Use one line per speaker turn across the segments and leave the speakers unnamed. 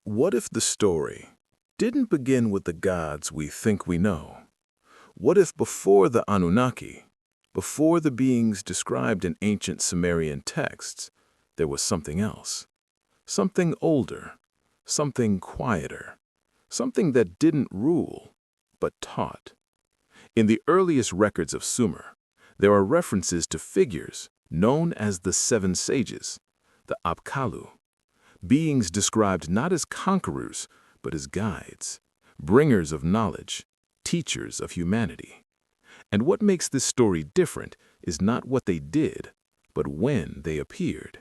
What if the story didn't begin with the gods we think we know? What if before the Anunnaki, before the beings described in ancient Sumerian texts, there was something else? Something older, something quieter, something that didn't rule, but taught. In the earliest records of Sumer, there are references to figures known as the seven sages, the Apkallu, beings described not as conquerors, but as guides, bringers of knowledge, teachers of humanity. And what makes this story different is not what they did, but when they appeared.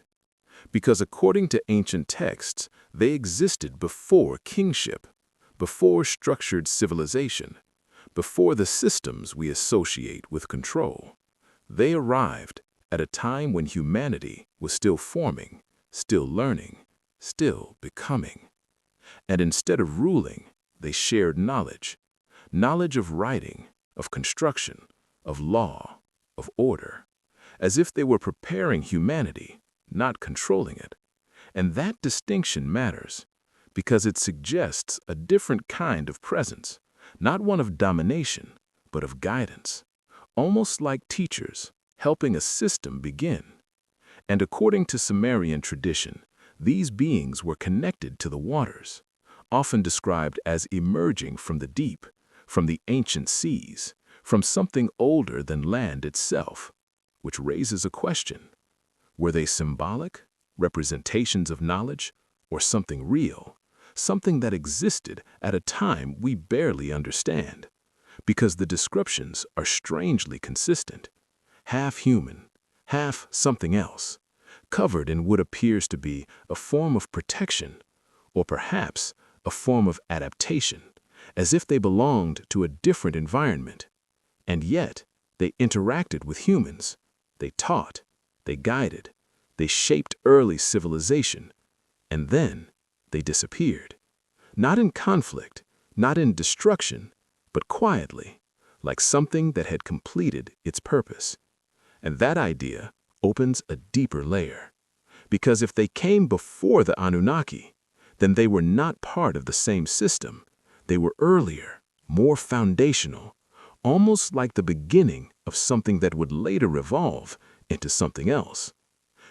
Because according to ancient texts, they existed before kingship, before structured civilization, before the systems we associate with control. They arrived at a time when humanity was still forming, still learning, still becoming. And instead of ruling, they shared knowledge. Knowledge of writing, of construction, of law, of order. As if they were preparing humanity, not controlling it. And that distinction matters, because it suggests a different kind of presence, not one of domination, but of guidance. Almost like teachers, helping a system begin. And according to Sumerian tradition, these beings were connected to the waters, often described as emerging from the deep, from the ancient seas, from something older than land itself, which raises a question. Were they symbolic, representations of knowledge, or something real, something that existed at a time we barely understand? Because the descriptions are strangely consistent, half human, half something else, covered in what appears to be a form of protection, or perhaps a form of adaptation, as if they belonged to a different environment. And yet, they interacted with humans. They taught, they guided, they shaped early civilization, and then they disappeared. Not in conflict, not in destruction, but quietly, like something that had completed its purpose. And that idea opens a deeper layer. Because if they came before the Anunnaki, then they were not part of the same system. They were earlier, more foundational, almost like the beginning of something that would later evolve into something else.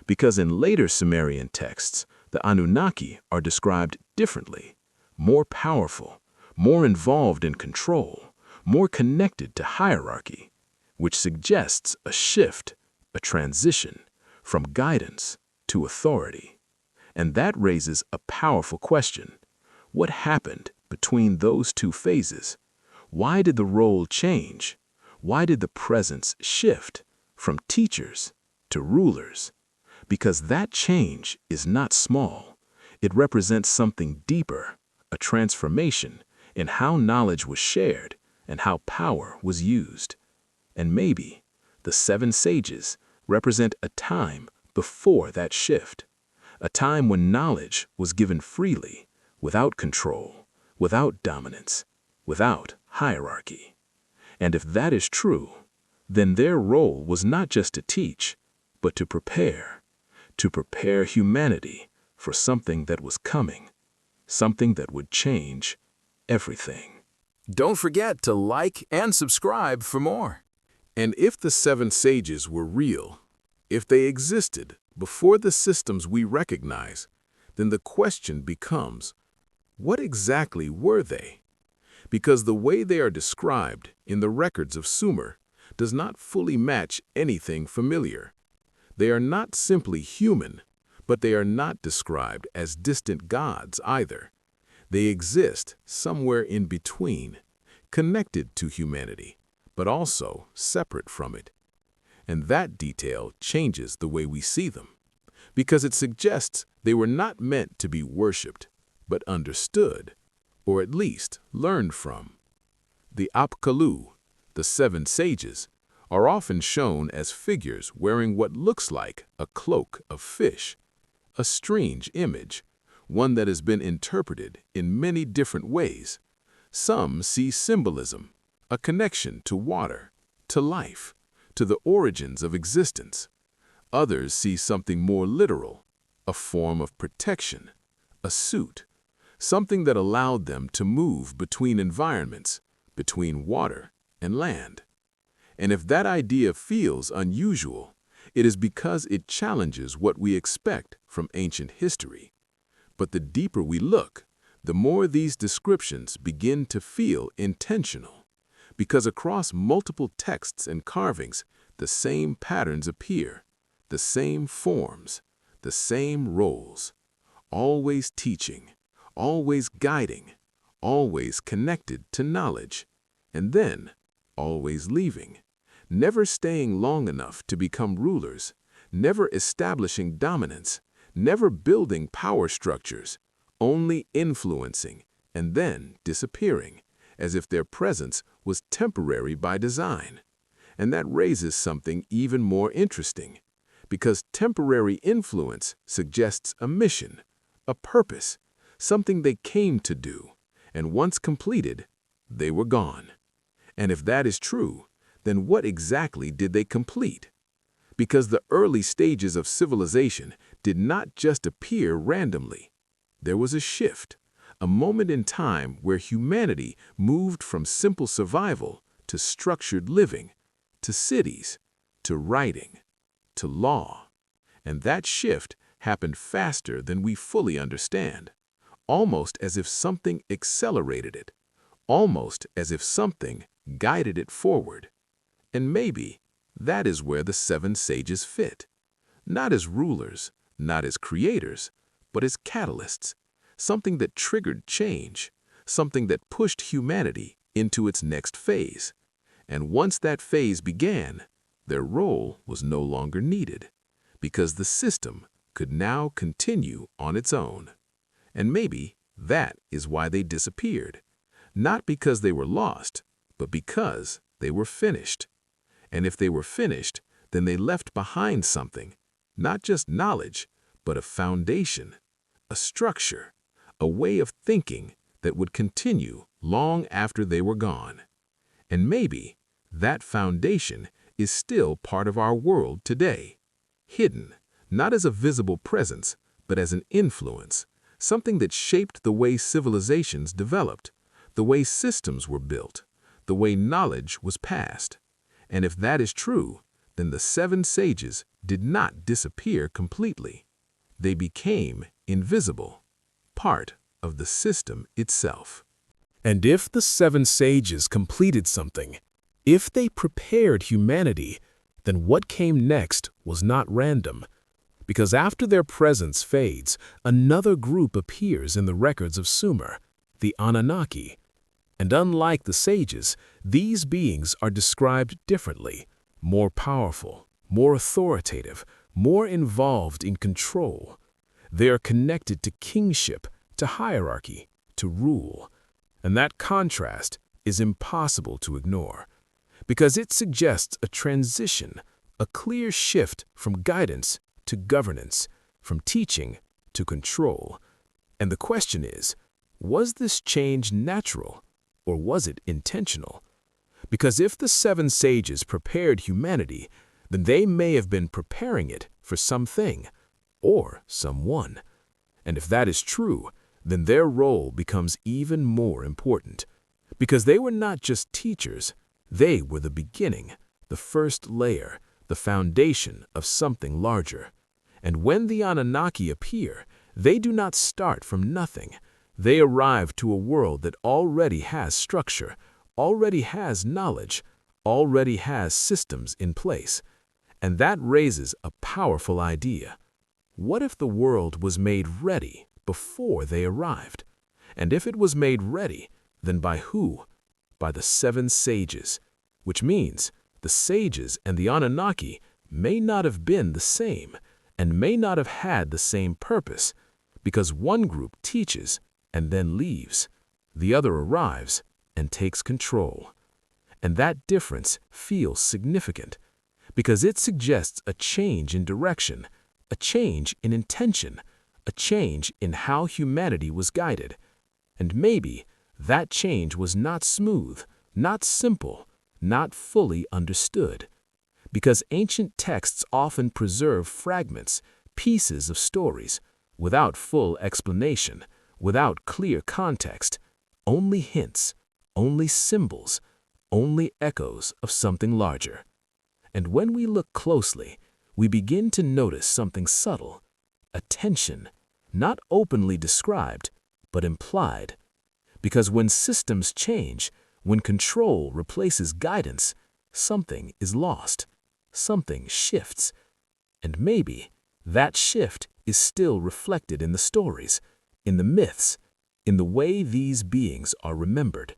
Because in later Sumerian texts, the Anunnaki are described differently, more powerful, more involved in control, more connected to hierarchy, which suggests a shift, a transition from guidance to authority. And that raises a powerful question. What happened between those two phases? Why did the role change? Why did the presence shift from teachers to rulers? Because that change is not small. It represents something deeper, a transformation in how knowledge was shared and how power was used. And maybe the seven sages represent a time before that shift, a time when knowledge was given freely, without control, without dominance, without hierarchy. And if that is true, then their role was not just to teach, but to prepare humanity for something that was coming, something that would change everything.
Don't forget to like and subscribe for more.
And if the seven sages were real, if they existed before the systems we recognize, then the question becomes, what exactly were they? Because the way they are described in the records of Sumer does not fully match anything familiar. They are not simply human, but they are not described as distant gods either. They exist somewhere in between, connected to humanity, but also separate from it. And that detail changes the way we see them, because it suggests they were not meant to be worshipped, but understood, or at least learned from. The Apkallu, the seven sages, are often shown as figures wearing what looks like a cloak of fish, a strange image, one that has been interpreted in many different ways. Some see symbolism, a connection to water, to life, to the origins of existence. Others see something more literal, a form of protection, a suit,
something that allowed them to move between environments, between water and land. And if that idea feels unusual, it is because it challenges what we expect from ancient history. But the deeper we look, the more these descriptions begin to feel intentional, because across multiple texts and carvings, the same patterns appear, the same forms, the same roles, always teaching, always guiding, always connected to knowledge, and then always leaving, never staying long enough to become rulers, never establishing dominance, never building power structures, only influencing and then disappearing, as if their presence was temporary by design. And that raises something even more interesting, because temporary influence suggests a mission, a purpose, something they came to do, and once completed, they were gone. And if that is true, then what exactly did they complete? Because the early stages of civilization did not just appear randomly. There was a shift, a moment in time where humanity moved from simple survival to structured living, to cities, to writing, to law. And that shift happened faster than we fully understand, almost as if something accelerated it, almost as if something guided it forward. And maybe that is where the 7 sages fit, not as rulers, not as creators, but as catalysts, something that triggered change, something that pushed humanity into its next phase. And once that phase began, their role was no longer needed, because the system could now continue on its own. And maybe that is why they disappeared, not because they were lost, but because they were finished. And if they were finished, then they left behind something, not just knowledge, but a foundation, a structure, a way of thinking that would continue long after they were gone. And maybe that foundation is still part of our world today, hidden, not as a visible presence, but as an influence, something that shaped the way civilizations developed, the way systems were built, the way knowledge was passed. And if that is true, then the 7 sages did not disappear completely. They became invisible, part of the system itself.
And if the 7 sages completed something, if they prepared humanity, then what came next was not random. Because after their presence fades, another group appears in the records of Sumer, the Anunnaki. And unlike the sages, these beings are described differently, more powerful, more authoritative, more involved in control. They are connected to kingship, to hierarchy, to rule. And that contrast is impossible to ignore, because it suggests a transition, a clear shift from guidance to governance, from teaching to control. And the question is, was this change natural, or was it intentional? Because if the 7 sages prepared humanity, then they may have been preparing it for something or someone. And if that is true, then their role becomes even more important. Because they were not just teachers, they were the beginning, the first layer, the foundation of something larger. And when the Anunnaki appear, they do not start from nothing. They arrive to a world that already has structure, already has knowledge, already has systems in place. And that raises a powerful idea. What if the world was made ready before they arrived? And if it was made ready, then by who? By the 7 sages, which means the sages and the Anunnaki may not have been the same and may not have had the same purpose, because one group teaches and then leaves, the other arrives and takes control. And that difference feels significant, because it suggests a change in direction, a change in intention, a change in how humanity was guided. And maybe that change was not smooth, not simple, not fully understood. Because ancient texts often preserve fragments, pieces of stories, without full explanation, without clear context, only hints, only symbols, only echoes of something larger. And when we look closely, we begin to notice something subtle, a tension, not openly described, but implied. Because when systems change, when control replaces guidance, something is lost, something shifts. And maybe that shift is still reflected in the stories, in the myths, in the way these beings are remembered.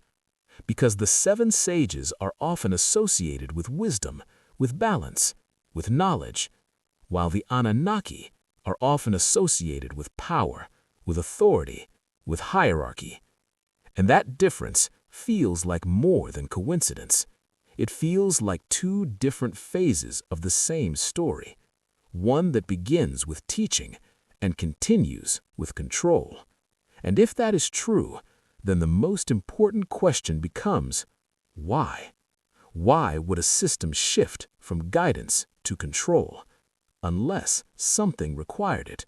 Because the 7 sages are often associated with wisdom, with balance, with knowledge, while the Anunnaki are often associated with power, with authority, with hierarchy. And that difference feels like more than coincidence. It feels like 2 different phases of the same story, one that begins with teaching and continues with control. And if that is true, then the most important question becomes, why? Why would a system shift from guidance to control? Unless something required it,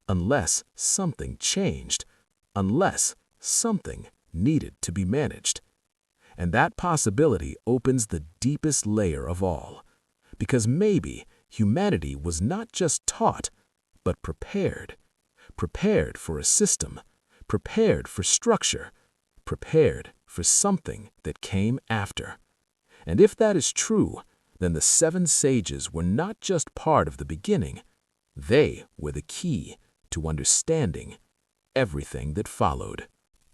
unless something changed, unless something needed to be managed. And that possibility opens the deepest layer of all, because maybe humanity was not just taught, but prepared. Prepared for a system, prepared for structure, prepared for something that came after. And if that is true, then the 7 sages were not just part of the beginning, they were the key to understanding everything that followed.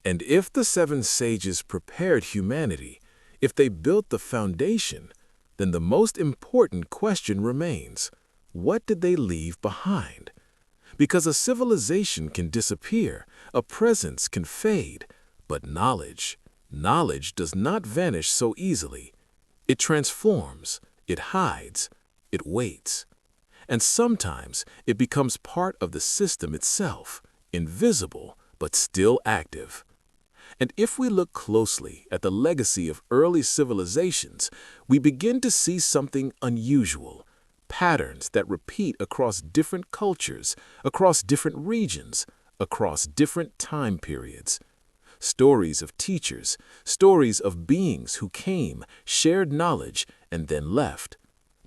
And if the 7 sages prepared humanity, if they built the foundation, then the most important question remains, what did they leave behind? Because a civilization can disappear, a presence can fade, but knowledge does not vanish so easily. It transforms, it hides, it waits. And sometimes it becomes part of the system itself, invisible but still active. And if we look closely at the legacy of early civilizations, we begin to see something unusual, patterns that repeat across different cultures, across different regions, across different time periods. Stories of teachers, stories of beings who came, shared knowledge, and then left.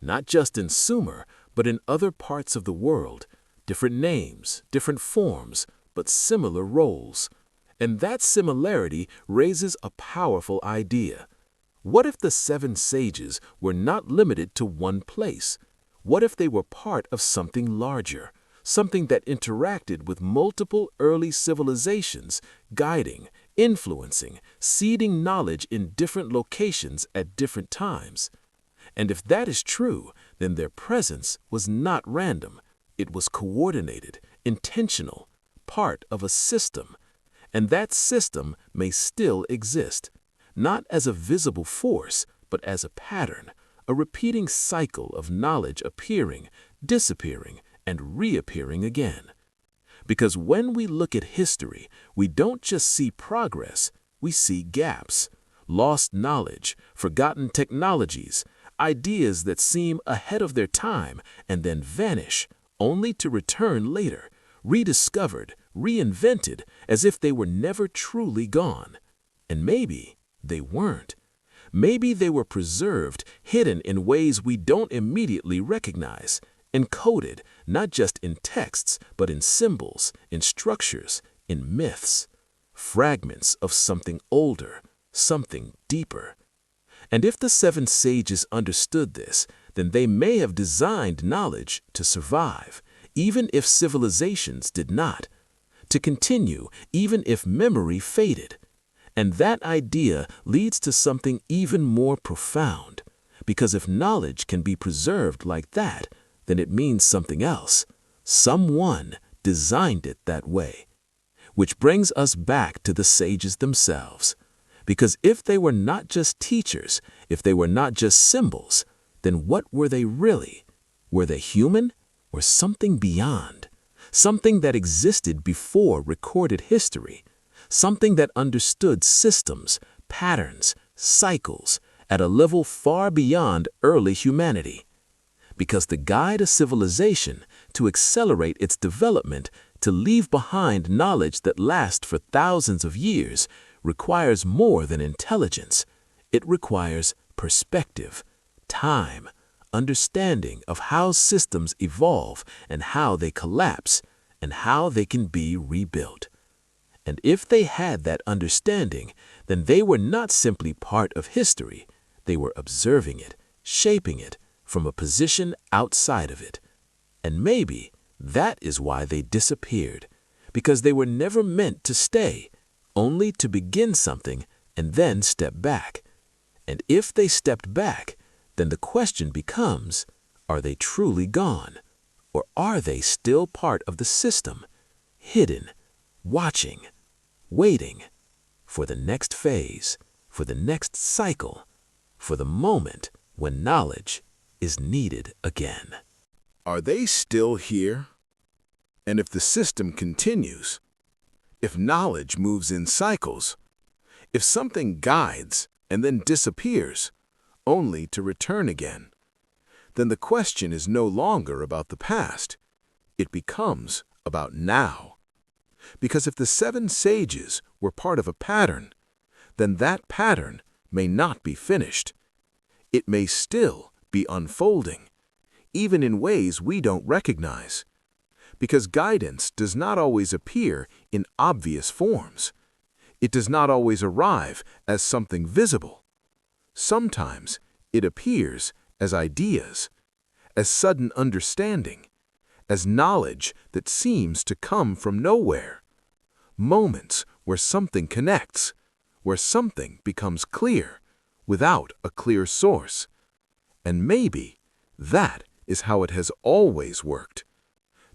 Not just in Sumer, but in other parts of the world. Different names, different forms, but similar roles. And that similarity raises a powerful idea. What if the 7 sages were not limited to one place? What if they were part of something larger, something that interacted with multiple early civilizations, guiding, influencing, seeding knowledge in different locations at different times? And if that is true, then their presence was not random. It was coordinated, intentional, part of a system. And that system may still exist, not as a visible force, but as a pattern, a repeating cycle of knowledge appearing, disappearing, and reappearing again. Because when we look at history, we don't just see progress, we see gaps, lost knowledge, forgotten technologies, ideas that seem ahead of their time and then vanish, only to return later, rediscovered, reinvented, as if they were never truly gone. And maybe they weren't. Maybe they were preserved, hidden in ways we don't immediately recognize, encoded not just in texts, but in symbols, in structures, in myths, fragments of something older, something deeper. And if the 7 sages understood this, then they may have designed knowledge to survive, even if civilizations did not, to continue even if memory faded. And that idea leads to something even more profound, because if knowledge can be preserved like that, then it means something else. Someone designed it that way. Which brings us back to the sages themselves. Because if they were not just teachers, if they were not just symbols, then what were they really? Were they human or something beyond? Something that existed before recorded history? Something that understood systems, patterns, cycles at a level far beyond early humanity? Because to guide a civilization, to accelerate its development,
To leave behind knowledge that lasts for thousands of years requires more than intelligence. It requires perspective, time, understanding of how systems evolve and how they collapse and how they can be rebuilt. And if they had that understanding, then they were not simply part of history. They were observing it, shaping it from a position outside of it. And maybe that is why they disappeared, because they were never meant to stay, only to begin something and then step back. And if they stepped back, then the question becomes, are they truly gone? Or are they still part of the system, hidden, watching, waiting for the next phase, for the next cycle, for the moment when knowledge is needed again?
Are they still here? And if the system continues, if knowledge moves in cycles, if something guides and then disappears, only to return again, then the question is no longer about the past. It becomes about now. Because if the 7 sages were part of a pattern, then that pattern may not be finished. It may still be unfolding, even in ways we don't recognize. Because guidance does not always appear in obvious forms. It does not always arrive as something visible. Sometimes it appears as ideas, as sudden understanding, as knowledge that seems to come from nowhere. Moments where something connects, where something becomes clear without a clear source. And maybe that is how it has always worked.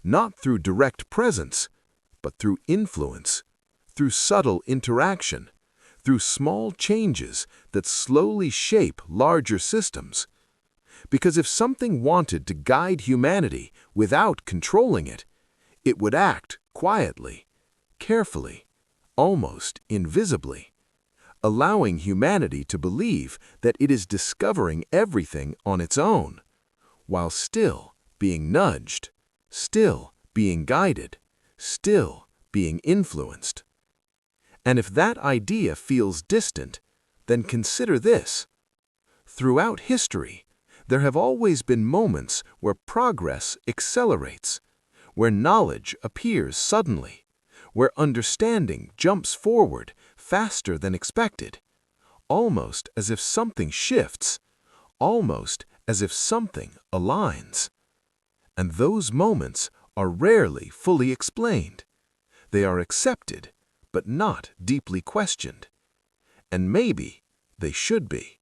Not through direct presence, but through influence, through subtle interaction, through small changes that slowly shape larger systems. Because if something wanted to guide humanity without controlling it, it would act quietly, carefully, almost invisibly, allowing humanity to believe that it is discovering everything on its own, while still being nudged, still being guided, still being influenced. And if that idea feels distant, then consider this. Throughout history, there have always been moments where progress accelerates, where knowledge appears suddenly, where understanding jumps forward faster than expected, almost as if something shifts, almost as if something aligns. And those moments are rarely fully explained. They are accepted, but not deeply questioned. And maybe they should be.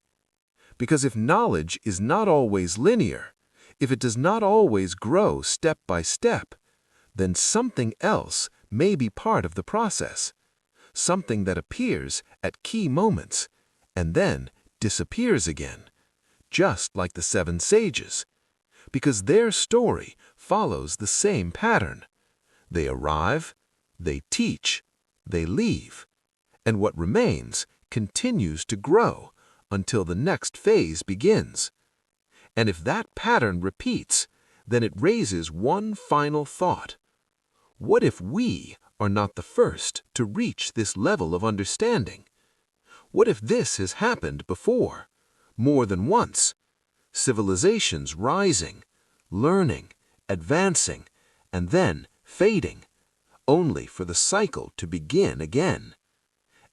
Because if knowledge is not always linear, if it does not always grow step by step, then something else may be part of the process, something that appears at key moments and then disappears again, just like the 7 sages, because their story follows the same pattern. They arrive, they teach, they leave, and what remains continues to grow until the next phase begins. And if that pattern repeats, then it raises one final thought. What if we are not the first to reach this level of understanding? What if this has happened before, more than once? Civilizations rising, learning, advancing, and then fading, only for the cycle to begin again.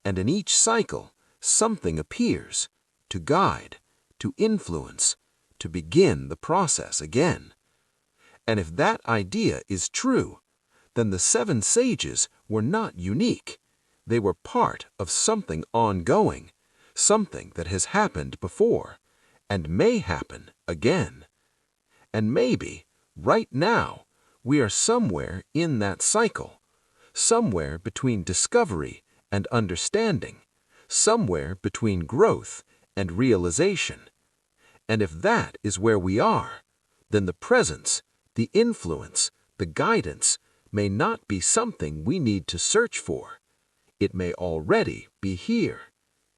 And in each cycle, something appears to guide, to influence, to begin the process again. And if that idea is true, then the 7 sages were not unique. They were part of something ongoing, something that has happened before, and may happen again. And maybe, right now, we are somewhere in that cycle, somewhere between discovery and understanding, somewhere between growth and realization. And if that is where we are, then the presence, the influence, the guidance may not be something we need to search for. It may already be here,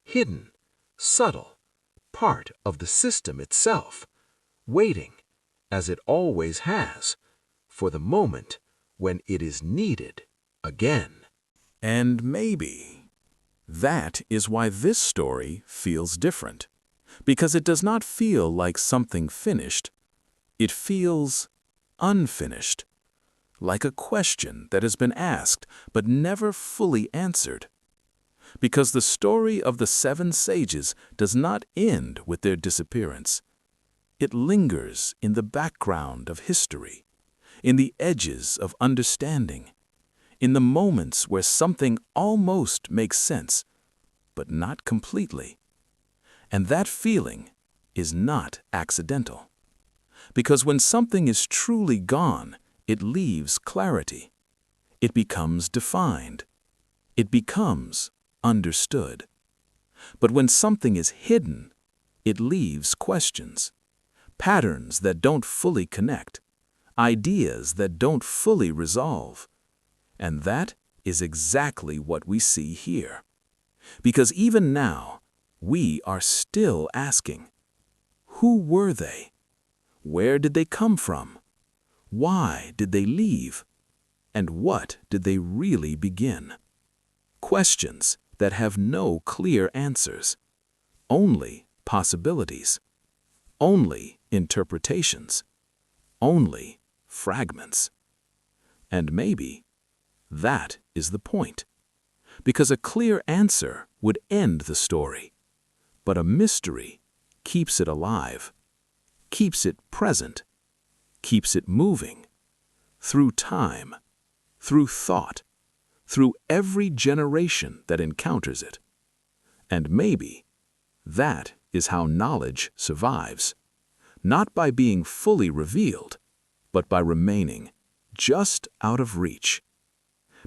hidden, subtle, part of the system itself, waiting, as it always has, for the moment
when it is needed again.
And maybe that is why this story feels different. Because it does not feel like something finished. It feels unfinished. Like a question that has been asked but never fully answered. Because the story of the 7 sages does not end with their disappearance. It lingers in the background of history, in the edges of understanding, in the moments where something almost makes sense, but not completely. And that feeling is not accidental. Because when something is truly gone, it leaves clarity. It becomes defined. It becomes understood. But when something is hidden, it leaves questions, patterns that don't fully connect, ideas that don't fully resolve. And that is exactly what we see here. Because even now, we are still asking, who were they? Where did they come from? Why did they leave? And what did they really begin? Questions that have no clear answers, only possibilities, only interpretations, only fragments. And maybe that is the point, because a clear answer would end the story, but a mystery keeps it alive, keeps it present, keeps it moving, through time, through thought, through every generation that encounters it. And maybe that is how knowledge survives, not by being fully revealed, but by remaining just out of reach.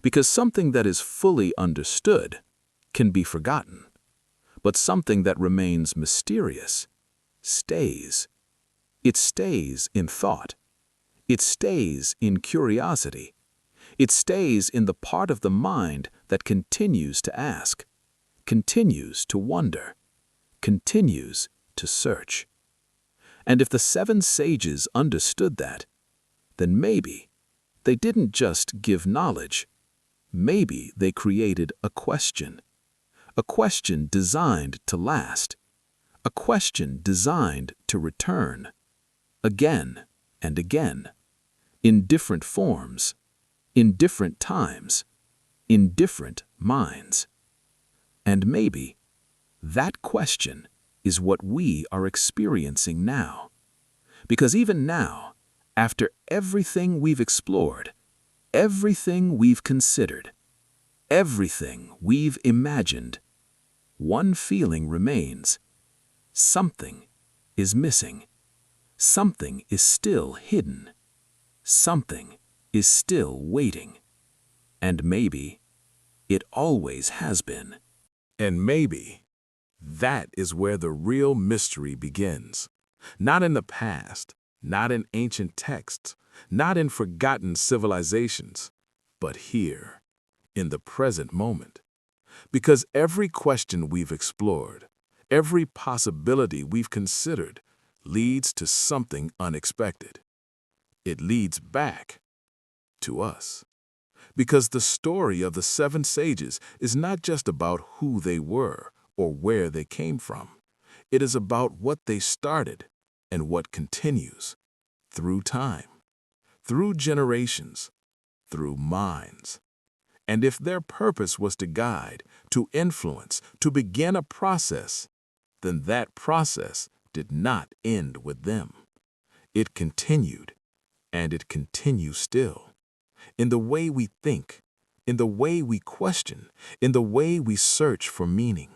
Because something that is fully understood can be forgotten, but something that remains mysterious stays. It stays in thought. It stays in curiosity. It stays in the part of the mind that continues to ask, continues to wonder, continues to search. And if the 7 sages understood that, then maybe they didn't just give knowledge. Maybe they created a question designed to last, a question designed to return, again and again, in different forms, in different times, in different minds. And maybe that question is what we are experiencing now. Because even now, after everything we've explored, everything we've considered, everything we've imagined, one feeling remains. Something is missing. Something is still hidden. Something is still waiting. And maybe it always has been.
And maybe that is where the real mystery begins. Not in the past, not in ancient texts, not in forgotten civilizations, but here, in the present moment. Because every question we've explored, every possibility we've considered, leads to something unexpected. It leads back to us. Because the story of the 7 sages is not just about who they were or where they came from. It is about what they started and what continues through time, through generations, through minds. And if their purpose was to guide, to influence, to begin a process, then that process did not end with them. It continued, and it continues still. In the way we think, in the way we question, in the way we search for meaning.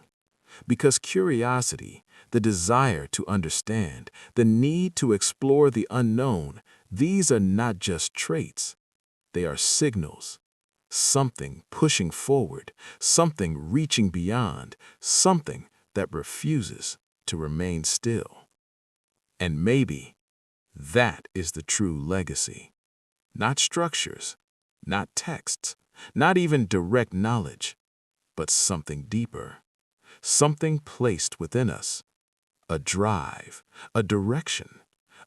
Because curiosity, the desire to understand, the need to explore the unknown, these are not just traits. They are signals. Something pushing forward, something reaching beyond, something that refuses to remain still. And maybe that is the true legacy. Not structures, not texts, not even direct knowledge, but something deeper, something placed within us, a drive, a direction,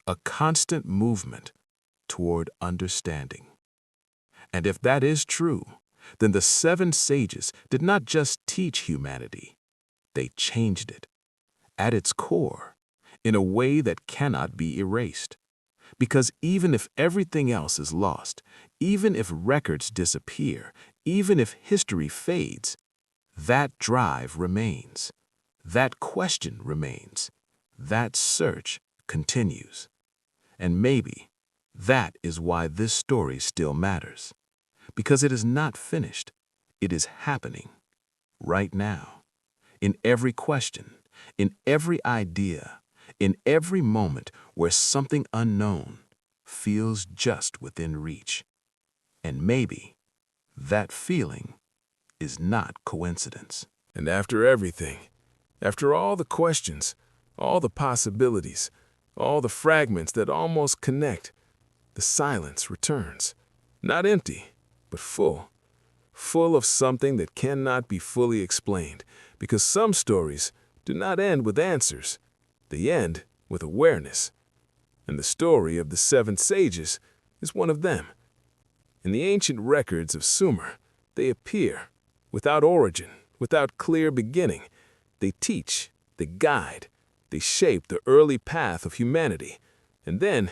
a constant movement toward understanding. And if that is true, then the 7 sages did not just teach humanity, they changed it, at its core, in a way that cannot be erased. Because even if everything else is lost, even if records disappear, even if history fades, that drive remains, that question remains, that search continues. And maybe that is why this story still matters. Because it is not finished, it is happening right now. In every question, in every idea, in every moment where something unknown feels just within reach. And maybe that feeling is not coincidence.
And after everything, after all the questions, all the possibilities, all the fragments that almost connect, the silence returns. Not empty, but full. Full of something that cannot be fully explained, because some stories do not end with answers. They end with awareness. And the story of the 7 sages is one of them. In the ancient records of Sumer, they appear, without origin, without clear beginning. They teach, they guide, they shape the early path of humanity. And then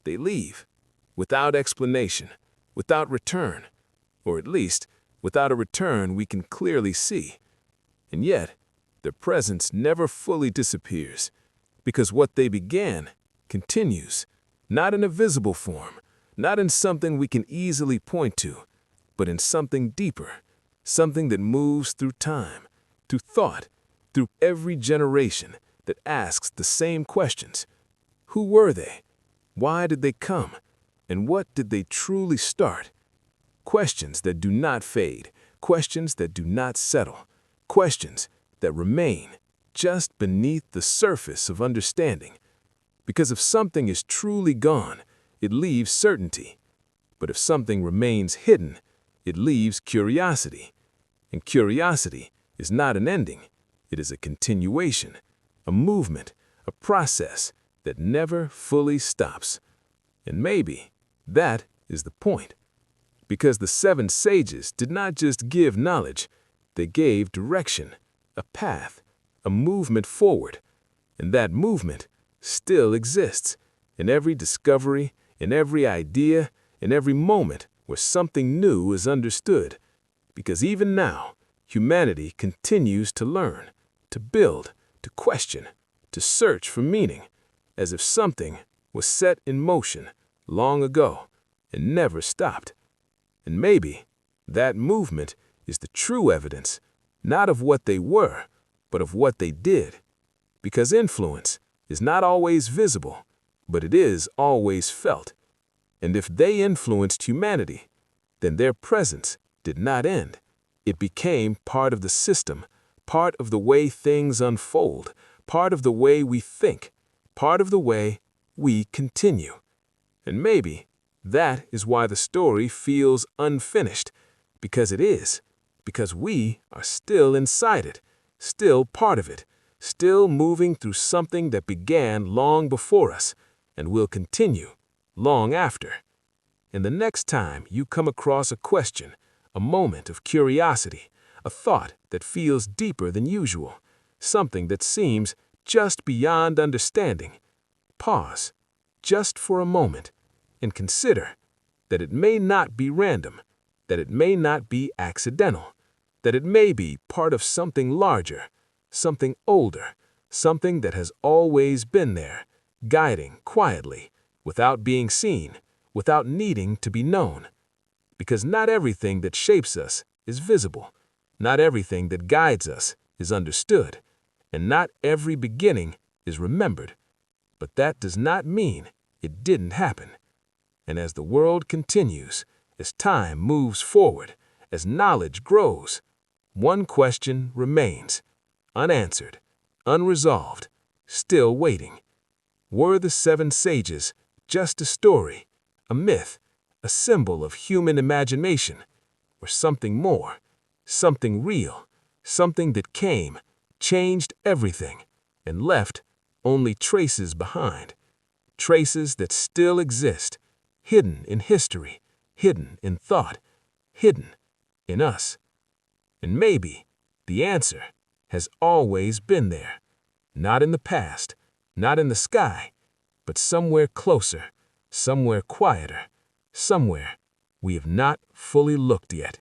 they leave, without explanation, without return, or at least without a return we can clearly see. And yet, their presence never fully disappears, because what they began continues, not in a visible form, not in something we can easily point to, but in something deeper, something that moves through time, through thought, through every generation, that asks the same questions. Who were they? Why did they come? And what did they truly start? Questions that do not fade, questions that do not settle, questions that remain just beneath the surface of understanding. Because if something is truly gone, it leaves certainty. But if something remains hidden, it leaves curiosity. And curiosity is not an ending. It is a continuation, a movement, a process that never fully stops. And maybe that is the point. Because the 7 sages did not just give knowledge, they gave direction, a path, a movement forward. And that movement still exists in every discovery, in every idea, in every moment where something new is understood. Because even now, humanity continues to learn, to build, to question, to search for meaning, as if something was set in motion long ago and never stopped. And maybe that movement is the true evidence, not of what they were, but of what they did. Because influence is not always visible, but it is always felt. And if they influenced humanity, then their presence did not end. It became part of the system, part of the way things unfold, part of the way we think, part of the way we continue. And maybe that is why the story feels unfinished, because it is, because we are still inside it, still part of it, still moving through something that began long before us and will continue long after. And the next time you come across a question, a moment of curiosity, a thought that feels deeper than usual, something that seems just beyond understanding, pause just for a moment and consider that it may not be random, that it may not be accidental, that it may be part of something larger, something older, something that has always been there, guiding quietly, without being seen, without needing to be known. Because not everything that shapes us is visible, not everything that guides us is understood, and not every beginning is remembered. But that does not mean it didn't happen. And as the world continues, as time moves forward, as knowledge grows, one question remains, unanswered, unresolved, still waiting. Were the 7 sages just a story, a myth, a symbol of human imagination, or something more, something real, something that came, changed everything, and left only traces behind, traces that still exist, hidden in history, hidden in thought, hidden in us. And maybe the answer has always been there, not in the past, not in the sky, but somewhere closer, somewhere quieter, somewhere we have not fully looked yet.